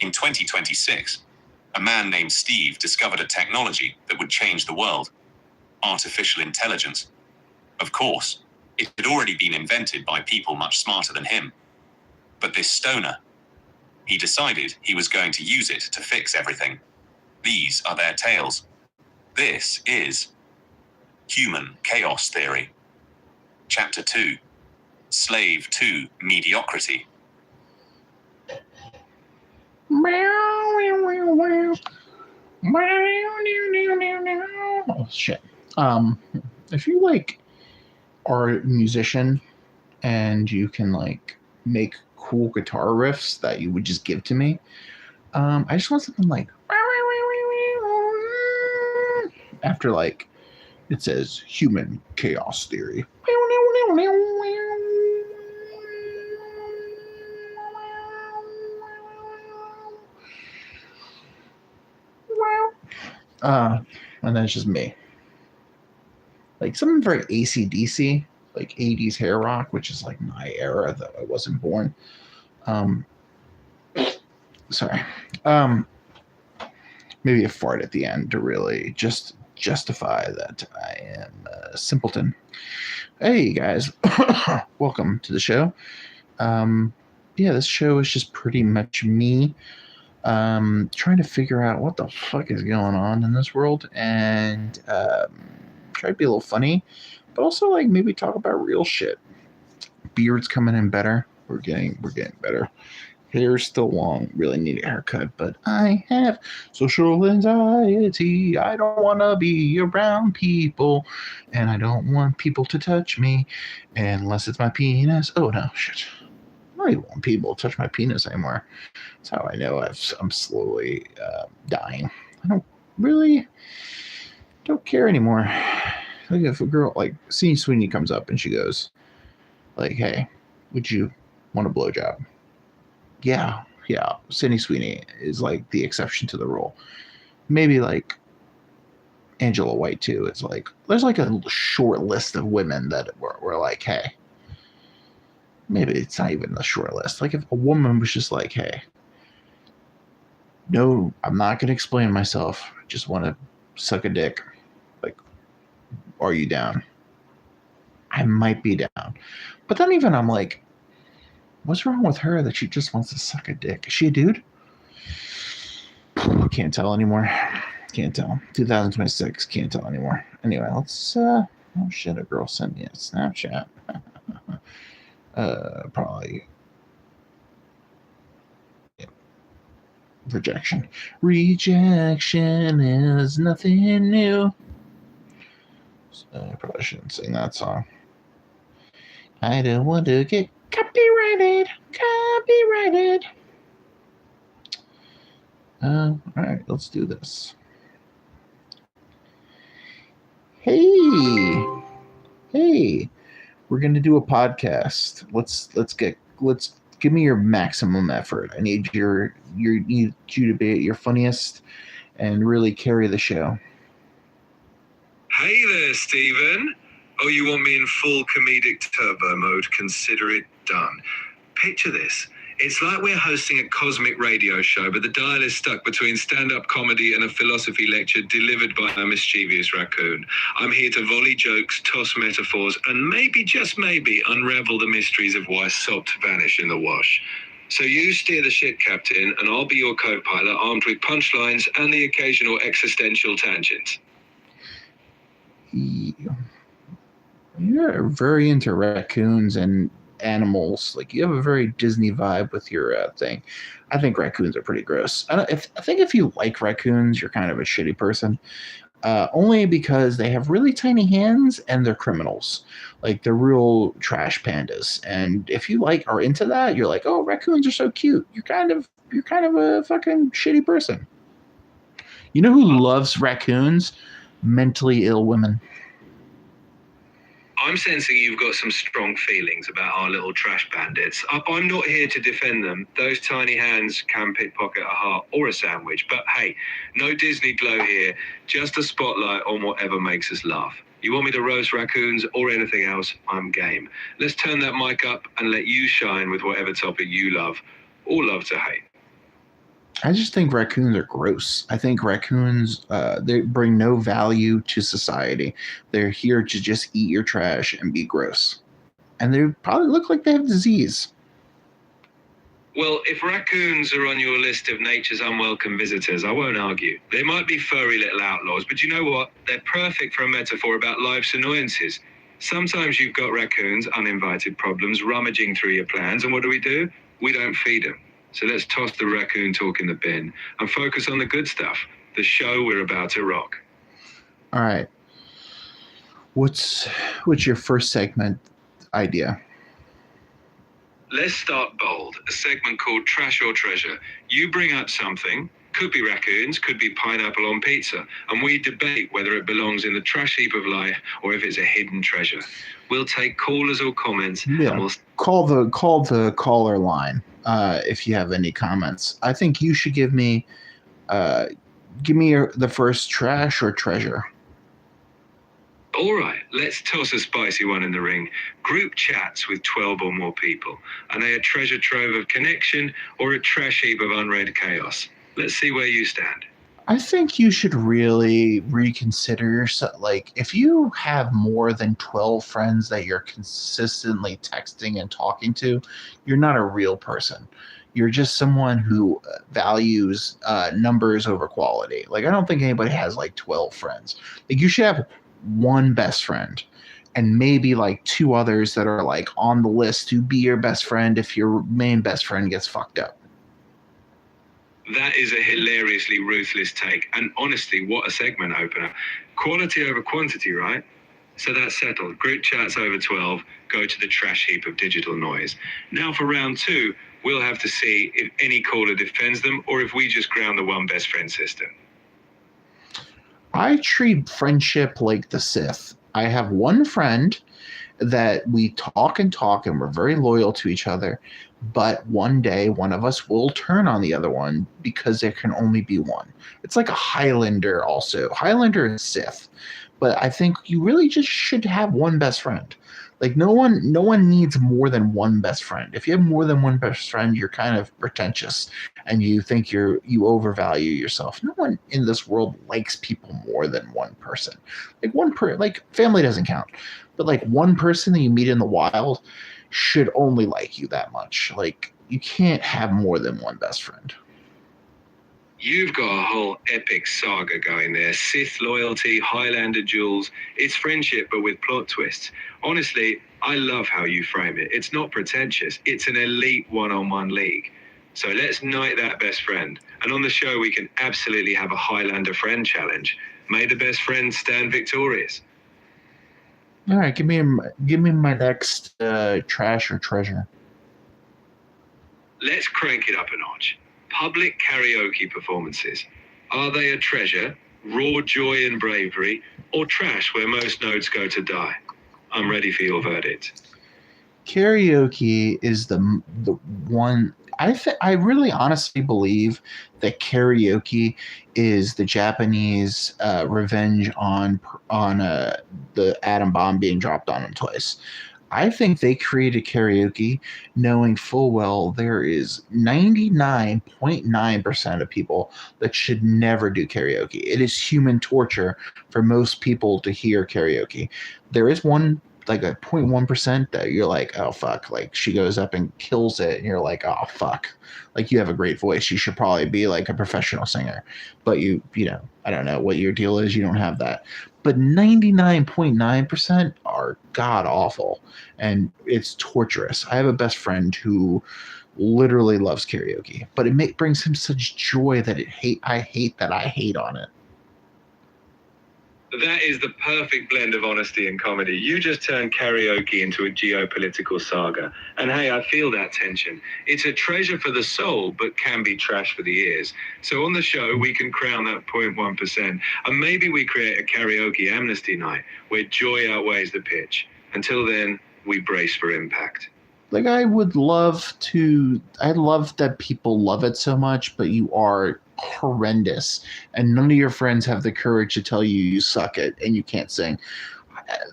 In 2026, a man named Steve discovered a technology that would change the world. Artificial intelligence. Of course, it had already been invented by people much smarter than him. But this stoner, he decided he was going to use it to fix everything. These are their tales. This is Human Chaos Theory. Chapter 2. Slave to Mediocrity. Oh shit. If you are a musician and you can make cool guitar riffs that you would just give to me, I just want something after it says Human Chaos Theory. And then it's just me. Something very AC/DC, 80s hair rock, which is my era, though I wasn't born. Sorry. Maybe a fart at the end to really just justify that I am a simpleton. Hey guys, welcome to the show. This show is just pretty much me trying to figure out what the fuck is going on in this world, and try to be a little funny, but also maybe talk about real shit. Beard's coming in better. We're getting better. Hair's still long, really need a haircut, but I have social anxiety. I don't want to be around people, and I don't want people to touch me unless it's my penis. Oh no, shit. I don't even want people to touch my penis anymore. That's how I know I'm slowly dying. I don't care anymore. If a girl Sydney Sweeney comes up and she goes hey, would you want a blowjob? Yeah. Sydney Sweeney is the exception to the rule. Maybe Angela White too. It's there's a short list of women that were hey. Maybe it's not even a short list. If a woman was just hey, no, I'm not going to explain myself. I just want to suck a dick. Are you down? I might be down. But then even I'm what's wrong with her that she just wants to suck a dick? Is she a dude? Can't tell anymore. Can't tell. 2026. Can't tell anymore. Anyway, let's oh shit, a girl sent me a Snapchat. Probably rejection. Rejection is nothing new. So I probably shouldn't sing that song. I don't want to get copyrighted. All right, let's do this. Hey, we're gonna do a podcast. Let's give me your maximum effort. I need you to be at your funniest and really carry the show. Hey there, Stephen. Oh, you want me in full comedic turbo mode? Consider it done. Picture this. It's like we're hosting a cosmic radio show, but the dial is stuck between stand-up comedy and a philosophy lecture delivered by a mischievous raccoon. I'm here to volley jokes, toss metaphors, and maybe, just maybe, unravel the mysteries of why sops vanish in the wash. So you steer the ship, Captain, and I'll be your co-pilot, armed with punchlines and the occasional existential tangents. You're very into raccoons and animals. You have a very Disney vibe with your thing. I think raccoons are pretty gross. I think if you like raccoons, you're kind of a shitty person. Only because they have really tiny hands and they're criminals. They're real trash pandas. And if you are into that, you're oh, raccoons are so cute. You're kind of a fucking shitty person. You know who loves raccoons? Mentally ill women. I'm sensing you've got some strong feelings about our little trash bandits. I'm not here to defend them. Those tiny hands can pickpocket a heart or a sandwich. But hey, no Disney glow here. Just a spotlight on whatever makes us laugh. You want me to roast raccoons or anything else? I'm game. Let's turn that mic up and let you shine with whatever topic you love or love to hate. I just think raccoons are gross. I think raccoons, they bring no value to society. They're here to just eat your trash and be gross. And they probably look like they have disease. Well, if raccoons are on your list of nature's unwelcome visitors, I won't argue. They might be furry little outlaws, but you know what? They're perfect for a metaphor about life's annoyances. Sometimes you've got raccoons, uninvited problems, rummaging through your plans, and what do? We don't feed them. So let's toss the raccoon talk in the bin and focus on the good stuff, the show we're about to rock. All right. What's your first segment idea? Let's start bold. A segment called Trash or Treasure. You bring up something, could be raccoons, could be pineapple on pizza, and we debate whether it belongs in the trash heap of life or if it's a hidden treasure. We'll take callers or comments. Yeah. And we'll Call the caller line if you have any comments. I think you should give me the first trash or treasure. All right, let's toss a spicy one in the ring. Group chats with 12 or more people. Are they a treasure trove of connection or a trash heap of unread chaos? Let's see where you stand. I think you should really reconsider yourself. Like, if you have more than 12 friends that you're consistently texting and talking to, you're not a real person. You're just someone who values numbers over quality. Like, I don't think anybody has like 12 friends. Like, you should have one best friend and maybe like two others that are like on the list to be your best friend if your main best friend gets fucked up. That is a hilariously ruthless take. And honestly, what a segment opener. Quality over quantity, right? So that's settled. Group chats over 12 go to the trash heap of digital noise. Now for round 2, we'll have to see if any caller defends them or if we just ground the one best friend system. I treat friendship like the Sith. I have one friend that we talk and we're very loyal to each other, but one day one of us will turn on the other one because there can only be one. It's like a Highlander also. Highlander and Sith. But I think you really just should have one best friend. Like no one needs more than one best friend. If you have more than one best friend, you're kind of pretentious and you think you overvalue yourself. No one in this world likes people more than one person. Like family doesn't count. But like one person that you meet in the wild should only like you that much. Like you can't have more than one best friend. You've got a whole epic saga going there. Sith loyalty, Highlander duels. It's friendship, but with plot twists. Honestly, I love how you frame it. It's not pretentious. It's an elite one-on-one league. So let's knight that best friend. And on the show, we can absolutely have a Highlander friend challenge. May the best friend stand victorious. All right, give me my next trash or treasure. Let's crank it up a notch. Public karaoke performances. Are they a treasure, raw joy and bravery, or trash where most nodes go to die? I'm ready for your verdict. Karaoke is the one. I really honestly believe that karaoke is the Japanese revenge on the atom bomb being dropped on them twice. I think they created karaoke knowing full well there is 99.9% of people that should never do karaoke. It is human torture for most people to hear karaoke. There is one, like a 0.1% that you're like, oh, fuck. Like she goes up and kills it and you're like, oh, fuck. Like you have a great voice. You should probably be like a professional singer. But you know, I don't know what your deal is. You don't have that. But 99.9% are god awful, and it's torturous. I have a best friend who literally loves karaoke, but it brings him such joy that I hate that I hate on it. That is the perfect blend of honesty and comedy. You just turned karaoke into a geopolitical saga. And hey, I feel that tension. It's a treasure for the soul, but can be trash for the ears. So on the show, we can crown that 0.1%. And maybe we create a karaoke amnesty night where joy outweighs the pitch. Until then, we brace for impact. Like I love that people love it so much, but you are horrendous and none of your friends have the courage to tell you suck it and you can't sing.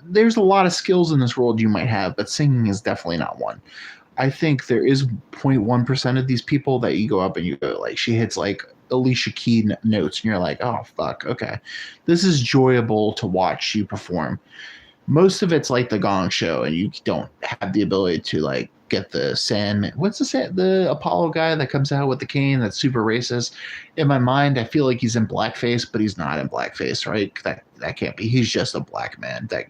There's a lot of skills in this world you might have, but singing is definitely not one. I think there is 0.1% of these people that you go up and you go like, she hits like Alicia Keys notes, and you're like, oh fuck, okay, this is enjoyable to watch you perform. Most of it's like the Gong Show, and you don't have the ability to like get the Sandman. What's the Apollo guy that comes out with the cane that's super racist? In my mind, I feel like he's in blackface, but he's not in blackface, right? That can't be. He's just a black man that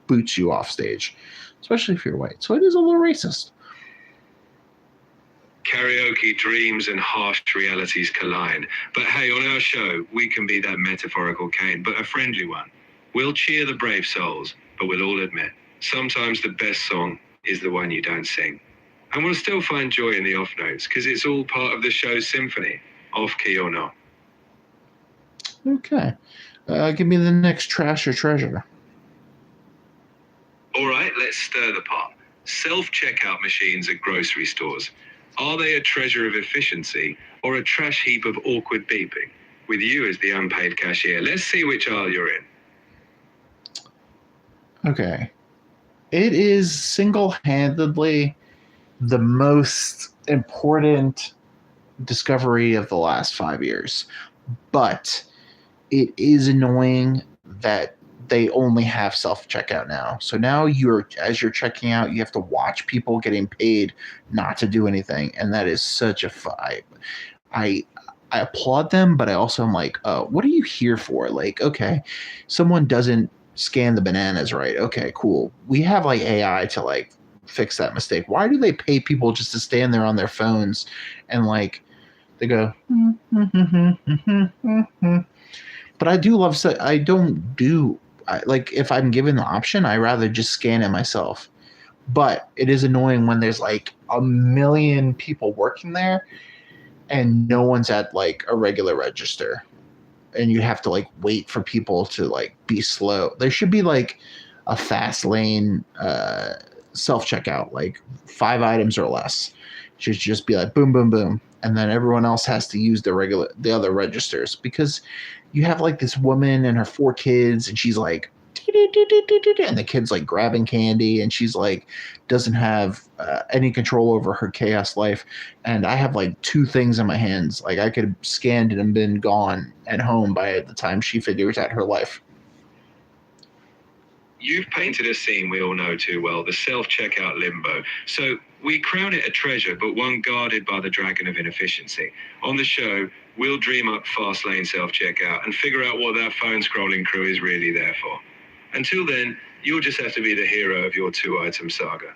boots you off stage, especially if you're white. So it is a little racist. Karaoke dreams and harsh realities collide. But hey, on our show, we can be that metaphorical cane, but a friendly one. We'll cheer the brave souls, but we'll all admit, sometimes the best song is the one you don't sing. And we'll still find joy in the off notes, because it's all part of the show's symphony, off key or not. Okay. Give me the next trash or treasure. All right, let's stir the pot. Self-checkout machines at grocery stores. Are they a treasure of efficiency or a trash heap of awkward beeping? With you as the unpaid cashier, let's see which aisle you're in. Okay. It is single-handedly the most important discovery of the last 5 years. But it is annoying that they only have self-checkout now. So now as you're checking out, you have to watch people getting paid not to do anything. And that is such a I applaud them, but I also am like, what are you here for? Like, okay, someone doesn't scan the bananas right. Okay, cool. We have like AI to like fix that mistake. Why do they pay people just to stand there on their phones and like they go, but I do love, I don't do, like if I'm given the option, I rather just scan it myself. But it is annoying when there's like a million people working there and no one's at like a regular register, and you have to like wait for people to like be slow. There should be like a fast lane self checkout, like 5 items or less. It should just be like boom, boom, boom, and then everyone else has to use the other registers, because you have like this woman and her 4 kids, and she's like, and the kid's like grabbing candy, and she's like doesn't have any control over her chaos life. And I have like 2 things in my hands, like I could have scanned it and been gone at home by the time she figures out her life. You've painted a scene we all know too well, the self-checkout limbo. So we crown it a treasure, but one guarded by the dragon of inefficiency. On the show, we'll dream up fast lane self-checkout and figure out what that phone scrolling crew is really there for. Until then, you'll just have to be the hero of your 2-item saga.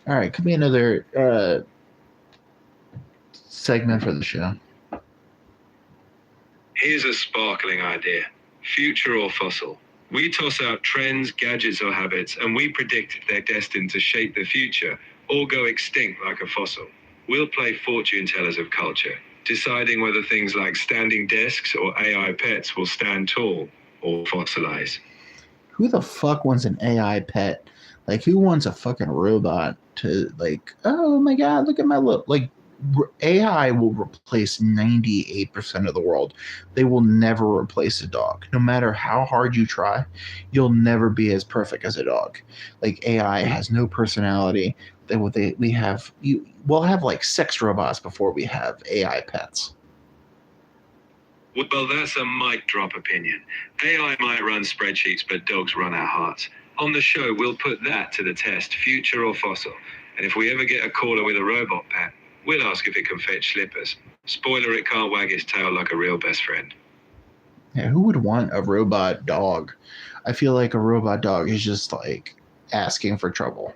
All right, could be another segment for the show. Here's a sparkling idea. Future or fossil. We toss out trends, gadgets, or habits, and we predict if they're destined to shape the future or go extinct like a fossil. We'll play fortune tellers of culture, deciding whether things like standing desks or AI pets will stand tall or fossilize. Who the fuck wants an AI pet? Like, who wants a fucking robot to like, oh my god, look at my look. Like, AI will replace 98% of the world. They will never replace a dog. No matter how hard you try, you'll never be as perfect as a dog. Like, AI has no personality. We'll have like sex robots before we have AI pets. Well, that's a mic drop opinion. AI might run spreadsheets, but dogs run our hearts. On the show, we'll put that to the test, future or fossil. And if we ever get a caller with a robot pet, we'll ask if it can fetch slippers. Spoiler, it can't wag its tail like a real best friend. Yeah, who would want a robot dog? I feel like a robot dog is just like asking for trouble.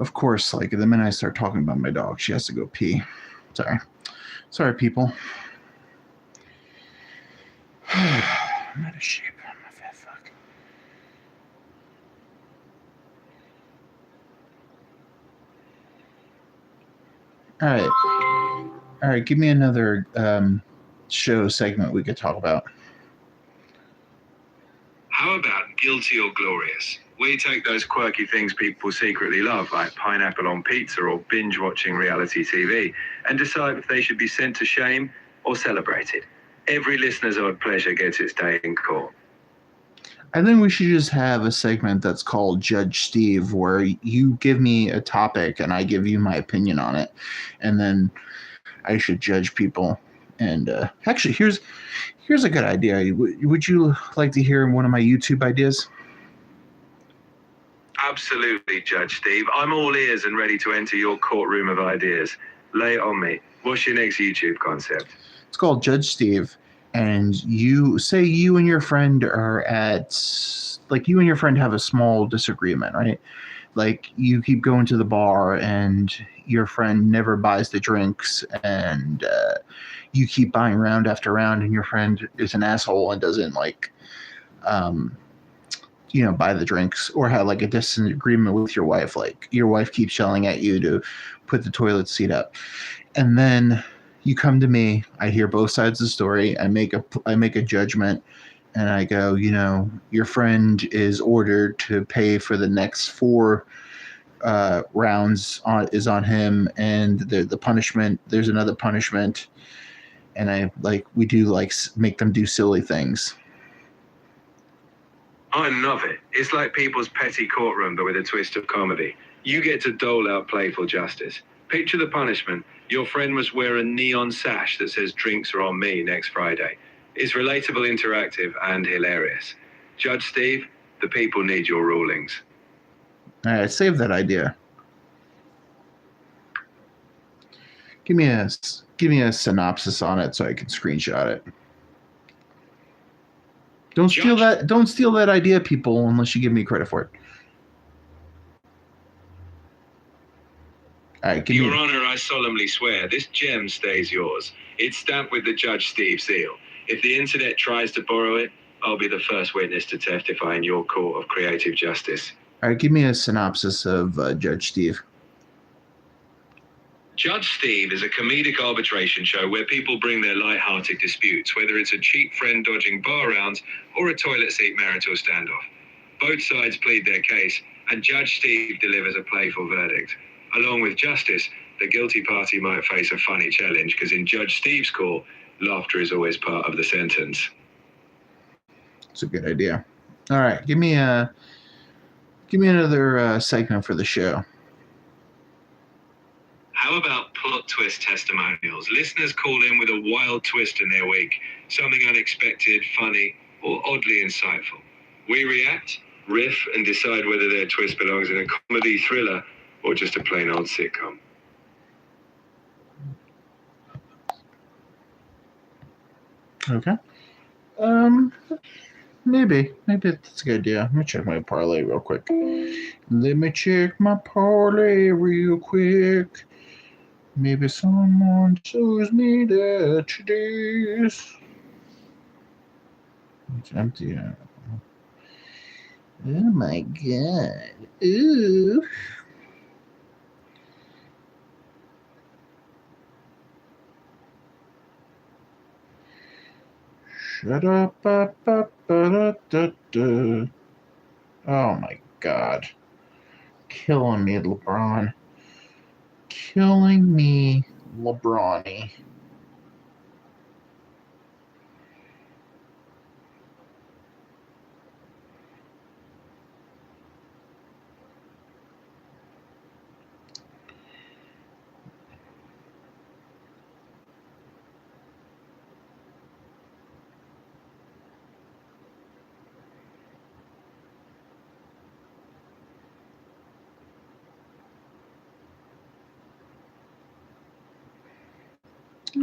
Of course, like the minute I start talking about my dog, she has to go pee. Sorry, people. I'm out of shape. I'm a fat fuck. All right. Give me another show segment we could talk about. How about Guilty or Glorious? We take those quirky things people secretly love, like pineapple on pizza or binge-watching reality TV, and decide if they should be sent to shame or celebrated. Every listener's odd pleasure gets its day in court. I think we should just have a segment that's called Judge Steve, where you give me a topic and I give you my opinion on it, and then I should judge people. And actually, here's a good idea. Would you like to hear one of my YouTube ideas? Absolutely, Judge Steve. I'm all ears and ready to enter your courtroom of ideas. Lay it on me. What's your next YouTube concept? It's called Judge Steve. And you say you and your friend are you and your friend have a small disagreement, right? Like you keep going to the bar and your friend never buys the drinks, and you keep buying round after round, and your friend is an asshole and doesn't buy the drinks, or have like a disagreement with your wife. Like your wife keeps yelling at you to put the toilet seat up, and then you come to me. I hear both sides of the story. I make a judgment, and I go, your friend is ordered to pay for the next 4 rounds is on him, and the punishment. There's another punishment, and we do make them do silly things. I love it. It's like People's Petty Courtroom, but with a twist of comedy. You get to dole out playful justice. Picture the punishment. Your friend must wear a neon sash that says "Drinks are on me" next Friday. It's relatable, interactive, and hilarious. Judge Steve, the people need your rulings. All right, save that idea. Give me a synopsis on it so I can screenshot it. Don't steal that idea, people, unless you give me credit for it. All right, Your Honor, I solemnly swear this gem stays yours. It's stamped with the Judge Steve seal. If the internet tries to borrow it, I'll be the first witness to testify in your court of creative justice. All right, give me a synopsis of Judge Steve. Judge Steve is a comedic arbitration show where people bring their light-hearted disputes, whether it's a cheap friend dodging bar rounds or a toilet seat marital standoff. Both sides plead their case, and Judge Steve delivers a playful verdict. Along with justice, the guilty party might face a funny challenge, because in Judge Steve's court, laughter is always part of the sentence. It's a good idea. All right, give me another segment for the show. How about plot twist testimonials? Listeners call in with a wild twist in their week, something unexpected, funny, or oddly insightful. We react, riff, and decide whether their twist belongs in a comedy thriller or just a plain old sitcom. Okay. Maybe that's a good idea. Let me check my parlay real quick. Maybe someone shows me that today's. It's empty. Oh my god. Ooh. Shut up. Oh my god. Killing me, LeBron. Killing me, LeBron-y.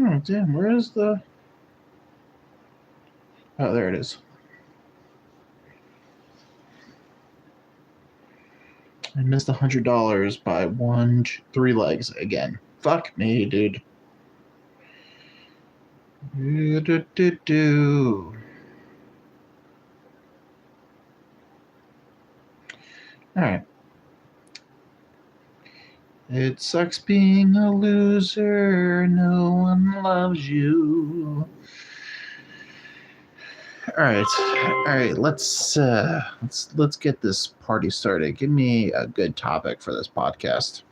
Oh, damn, where is the... Oh, there it is. I missed $100 by 3 legs again. Fuck me, dude. Do. All right. It sucks being a loser. No one loves you. All right. Let's get this party started. Give me a good topic for this podcast.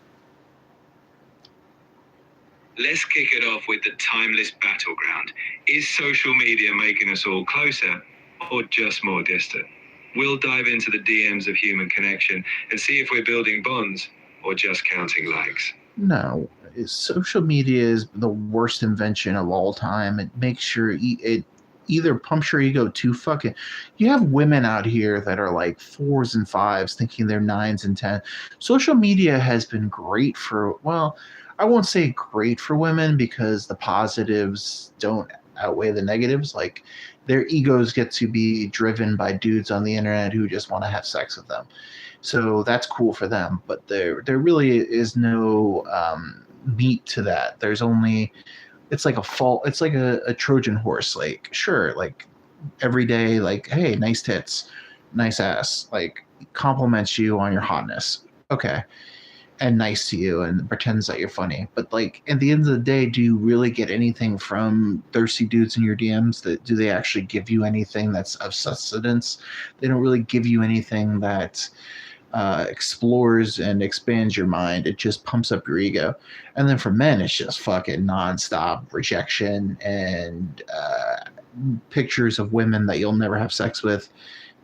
Let's kick it off with the timeless battleground. Is social media making us all closer or just more distant? We'll dive into the DMs of human connection and see if we're building bonds or just counting likes. No, social media is the worst invention of all time. It makes it either pumps your ego too fucking. You have women out here that are like 4s and 5s thinking they're 9s and 10s. Social media has been great for, well, I won't say great for women because the positives don't outweigh the negatives. Like, their egos get to be driven by dudes on the internet who just want to have sex with them. So that's cool for them, but there really is no meat to that. There's only, it's like a Trojan horse. Like, sure, like every day, like, hey, nice tits, nice ass, like compliments you on your hotness, okay, and nice to you and pretends that you're funny. But like at the end of the day, do you really get anything from thirsty dudes in your DMs? Do they actually give you anything that's of sustenance? They don't really give you anything that explores and expands your mind. It just pumps up your ego. And then for men, it's just fucking nonstop rejection and pictures of women that you'll never have sex with,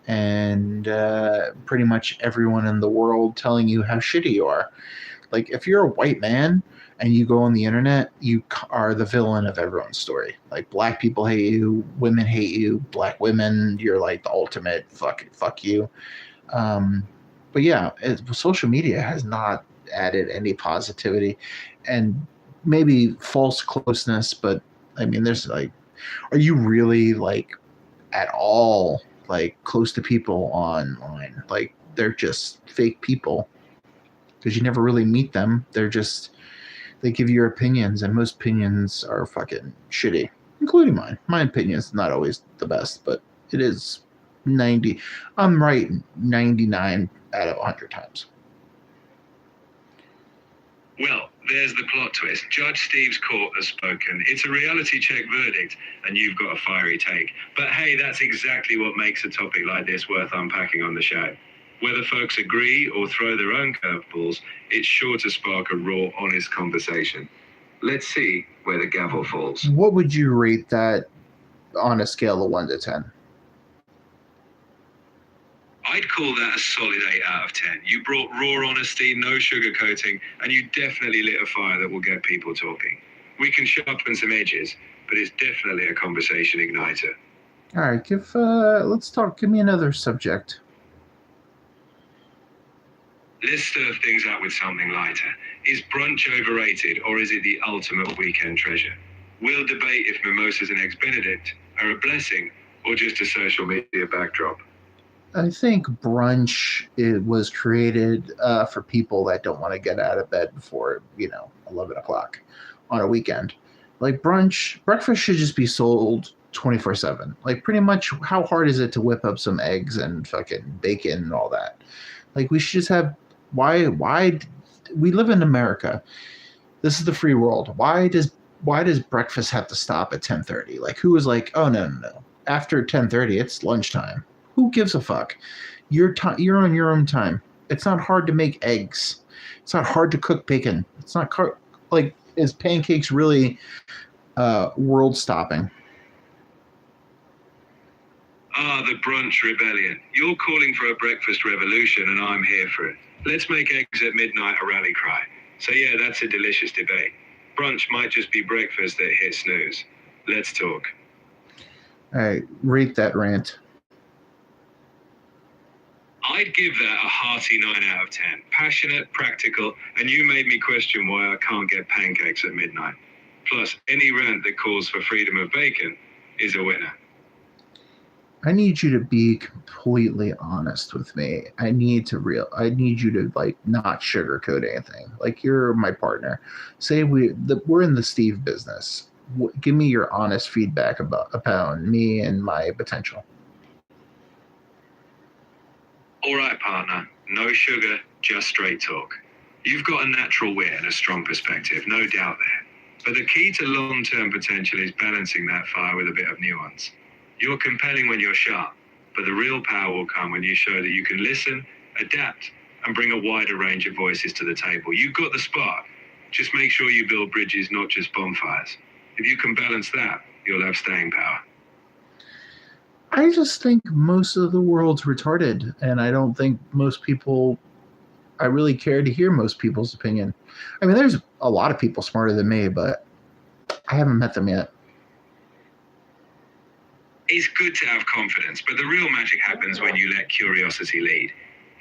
and pretty much everyone in the world telling you how shitty you are. Like, if you're a white man and you go on the internet, you are the villain of everyone's story. Like, black people hate you, women hate you, black women, you're like the ultimate fuck you. But yeah, social media has not added any positivity, and maybe false closeness. But I mean, there's like, are you really like at all like close to people online? Like, they're just fake people because you never really meet them. They give you your opinions, and most opinions are fucking shitty, including mine. My opinion is not always the best, but it is 90. I'm right 99 out of 100 times. Well, there's the plot twist. Judge Steve's court has spoken. It's a reality check verdict, and you've got a fiery take. But hey, that's exactly what makes a topic like this worth unpacking on the show. Whether folks agree or throw their own curveballs, it's sure to spark a raw, honest conversation. Let's see where the gavel falls. What would you rate that on a scale of 1 to 10? I'd call that a solid 8 out of 10. You brought raw honesty, no sugarcoating, and you definitely lit a fire that will get people talking. We can sharpen some edges, but it's definitely a conversation igniter. All right, give me another subject. Let's stir things up with something lighter. Is brunch overrated, or is it the ultimate weekend treasure? We'll debate if mimosas and Eggs Benedict are a blessing or just a social media backdrop. I think brunch was created for people that don't want to get out of bed before 11 o'clock on a weekend. Like, breakfast should just be sold 24/7. Like, pretty much, how hard is it to whip up some eggs and fucking bacon and all that? Like, we should just have. Why we live in America? This is the free world. Why does breakfast have to stop at 10:30? Like, who was like, oh no, after 10:30 it's lunchtime? Who gives a fuck? You're on your own time. It's not hard to make eggs. It's not hard to cook bacon. It's not like, is pancakes really world stopping? The brunch rebellion. You're calling for a breakfast revolution, and I'm here for it. Let's make eggs at midnight a rally cry. So yeah, that's a delicious debate. Brunch might just be breakfast that hit snooze. Let's talk. All right, rate that rant. I'd give that a hearty 9 out of 10. Passionate, practical, and you made me question why I can't get pancakes at midnight. Plus, any rant that calls for freedom of bacon is a winner. I need you to be completely honest with me. I need you to like not sugarcoat anything. Like you're my partner. Say we're in the Steve business. Give me your honest feedback about me and my potential. All right, partner. No sugar, just straight talk. You've got a natural wit and a strong perspective, no doubt there. But the key to long-term potential is balancing that fire with a bit of nuance. You're compelling when you're sharp, but the real power will come when you show that you can listen, adapt, and bring a wider range of voices to the table. You've got the spark. Just make sure you build bridges, not just bonfires. If you can balance that, you'll have staying power. I just think most of the world's retarded, and I don't think I really care to hear most people's opinion. I mean, there's a lot of people smarter than me, but I haven't met them yet. It's good to have confidence, but the real magic happens when you let curiosity lead.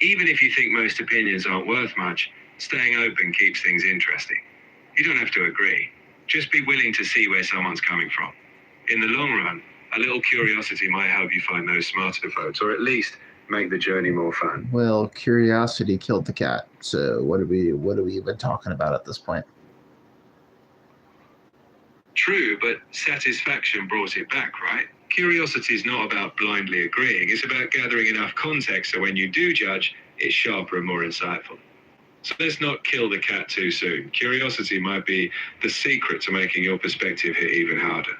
Even if you think most opinions aren't worth much, staying open keeps things interesting. You don't have to agree. Just be willing to see where someone's coming from. In the long run, a little curiosity might help you find those smarter folks, or at least make the journey more fun. Well, curiosity killed the cat. So what are we even talking about at this point? True, but satisfaction brought it back, right? Curiosity is not about blindly agreeing. It's about gathering enough context so when you do judge, it's sharper and more insightful. So let's not kill the cat too soon. Curiosity might be the secret to making your perspective hit even harder.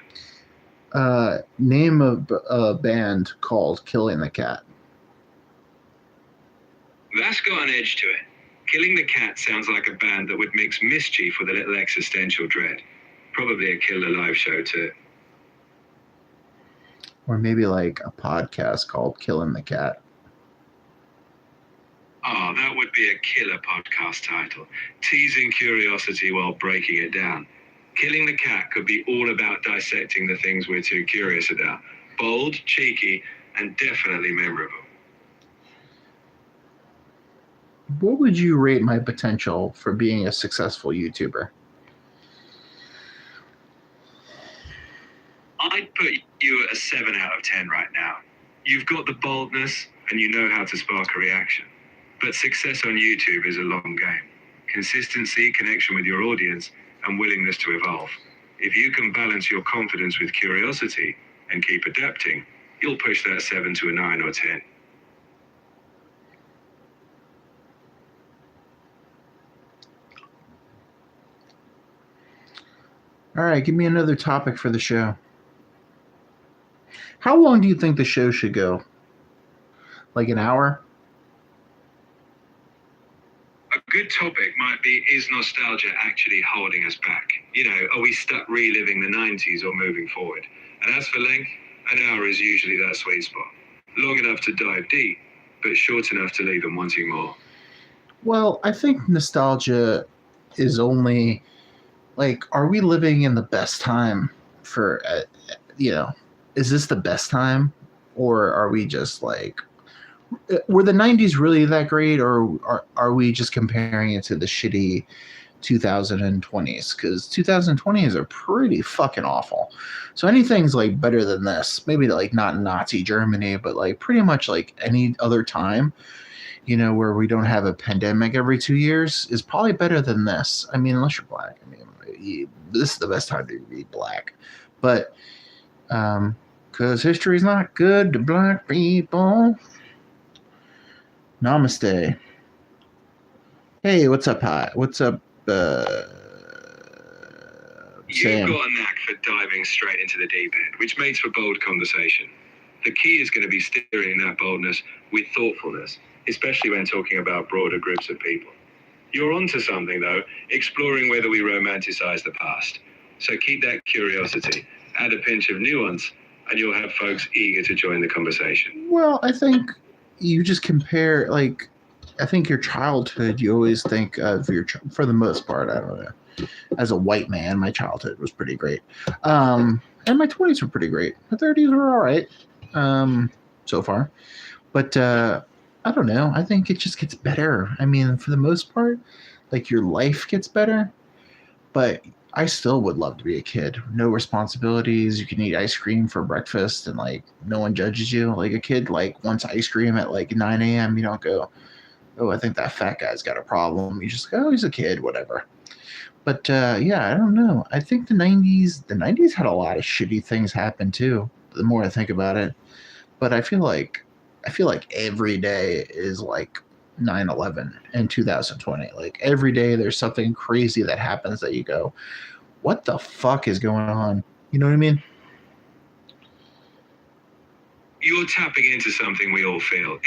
Name a band called Killing the Cat. That's got an edge to it. Killing the Cat sounds like a band that would mix mischief with a little existential dread. Probably a killer live show too. Or maybe like a podcast called Killing the Cat. Oh, that would be a killer podcast title. Teasing curiosity while breaking it down. Killing the Cat could be all about dissecting the things we're too curious about. Bold, cheeky, and definitely memorable. What would you rate my potential for being a successful YouTuber? I'd put you at a 7 out of 10 right now. You've got the boldness and you know how to spark a reaction. But success on YouTube is a long game. Consistency, connection with your audience, and willingness to evolve. If you can balance your confidence with curiosity and keep adapting, you'll push that 7 to a 9 or 10. All right, give me another topic for the show. How long do you think the show should go? Like an hour? A good topic might be, is nostalgia actually holding us back? You know, are we stuck reliving the 90s or moving forward? And as for length, an hour is usually that sweet spot. Long enough to dive deep, but short enough to leave them wanting more. Well, I think nostalgia is only, like, are we living in the best time for, is this the best time? Or are we just like, were the 90s really that great, or are we just comparing it to the shitty 2020s? Because 2020s are pretty fucking awful. So anything's like better than this. Maybe like not Nazi Germany, but like pretty much like any other time, where we don't have a pandemic every 2 years is probably better than this. I mean, unless you're black. I mean, this is the best time to be black. But because history's not good to black people. Namaste. Hey, what's up, Hi? What's up, Sam? You've got a knack for diving straight into the deep end, which makes for bold conversation. The key is going to be steering that boldness with thoughtfulness, especially when talking about broader groups of people. You're onto something, though, exploring whether we romanticize the past. So keep that curiosity, add a pinch of nuance, and you'll have folks eager to join the conversation. Well, I think you just compare, like, I think your childhood, you always think of for the most part, I don't know. As a white man, my childhood was pretty great. And my 20s were pretty great. My 30s were all right so far. But I don't know. I think it just gets better. I mean, for the most part, like, your life gets better. But I still would love to be a kid. No responsibilities. You can eat ice cream for breakfast and like no one judges you. Like a kid like wants ice cream at like 9 a.m. You don't go, oh, I think that fat guy's got a problem. You just go, oh, he's a kid, whatever. But yeah, I don't know. I think the '90s had a lot of shitty things happen too. The more I think about it, but I feel like every day is like 9/11 in 2020. Like every day there's something crazy that happens that you go, what the fuck is going on? You know what I mean? You're tapping into something we all feel.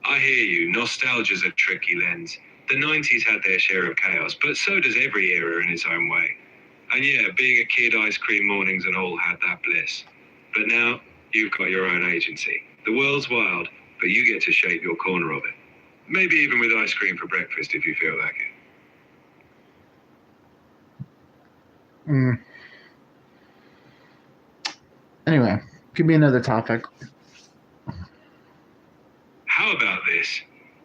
I hear you. Nostalgia's a tricky lens. The 90s had their share of chaos, but so does every era in its own way. And yeah, being a kid, ice cream mornings and all had that bliss. But now, you've got your own agency. The world's wild, but you get to shape your corner of it. Maybe even with ice cream for breakfast if you feel like it. Anyway, give me another topic. How about this?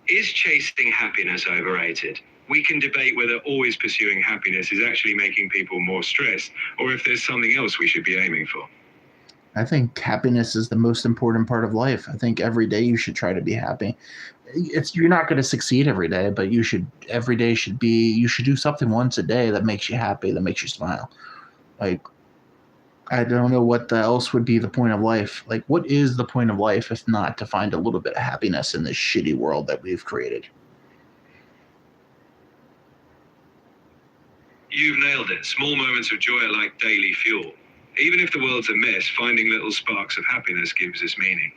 Is chasing happiness overrated? We can debate whether always pursuing happiness is actually making people more stressed, or if there's something else we should be aiming for. I think happiness is the most important part of life. I think every day you should try to be happy. You're not going to succeed every day, but you should do something once a day that makes you happy, that makes you smile. Like, I don't know what else would be the point of life. Like, what is the point of life if not to find a little bit of happiness in this shitty world that we've created? You've nailed it. Small moments of joy are like daily fuel. Even if the world's a mess, finding little sparks of happiness gives us meaning.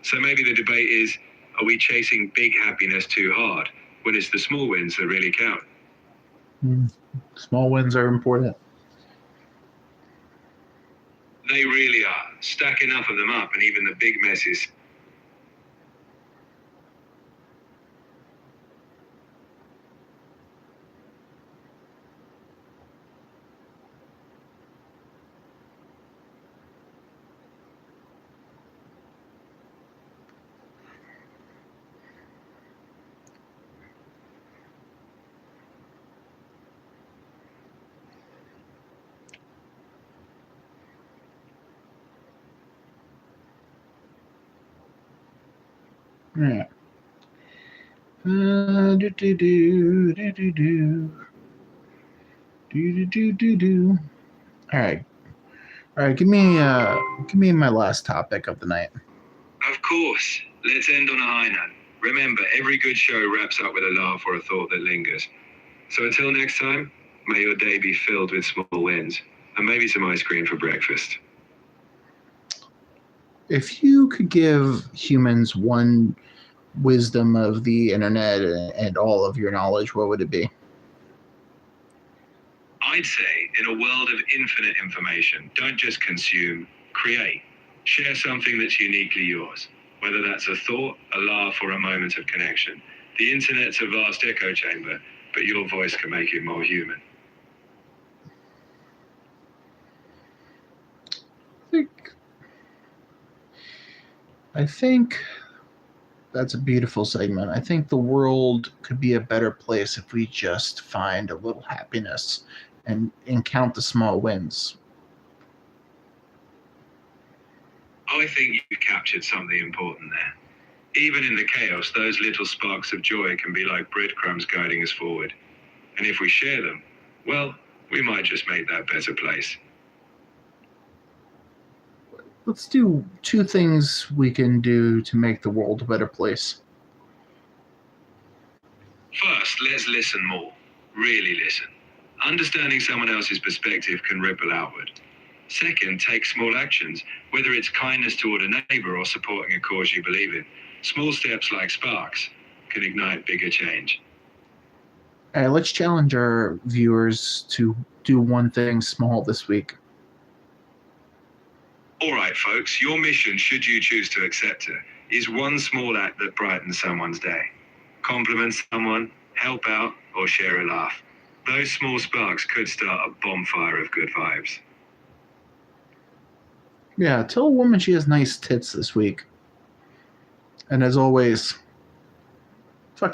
So maybe the debate is, are we chasing big happiness too hard when it's the small wins that really count? Small wins are important. They really are. Stack enough of them up and even the big messes. Yeah. Do. All right. Give me my last topic of the night. Of course. Let's end on a high note. Remember, every good show wraps up with a laugh or a thought that lingers. So until next time, may your day be filled with small wins and maybe some ice cream for breakfast. If you could give humans one wisdom of the internet and all of your knowledge, what would it be? I'd say, in a world of infinite information, don't just consume, create. Share something that's uniquely yours, whether that's a thought, a laugh, or a moment of connection. The internet's a vast echo chamber, but your voice can make it more human. I think that's a beautiful segment. I think the world could be a better place if we just find a little happiness and count the small wins. I think you captured something important there. Even in the chaos, those little sparks of joy can be like breadcrumbs guiding us forward. And if we share them, well, we might just make that better place. Let's do 2 things we can do to make the world a better place. First, let's listen more. Really listen. Understanding someone else's perspective can ripple outward. Second, take small actions, whether it's kindness toward a neighbor or supporting a cause you believe in. Small steps like sparks can ignite bigger change. All right, let's challenge our viewers to do one thing small this week. All right, folks, your mission, should you choose to accept it, is one small act that brightens someone's day. Compliment someone, help out, or share a laugh. Those small sparks could start a bonfire of good vibes. Yeah, tell a woman she has nice tits this week. And as always,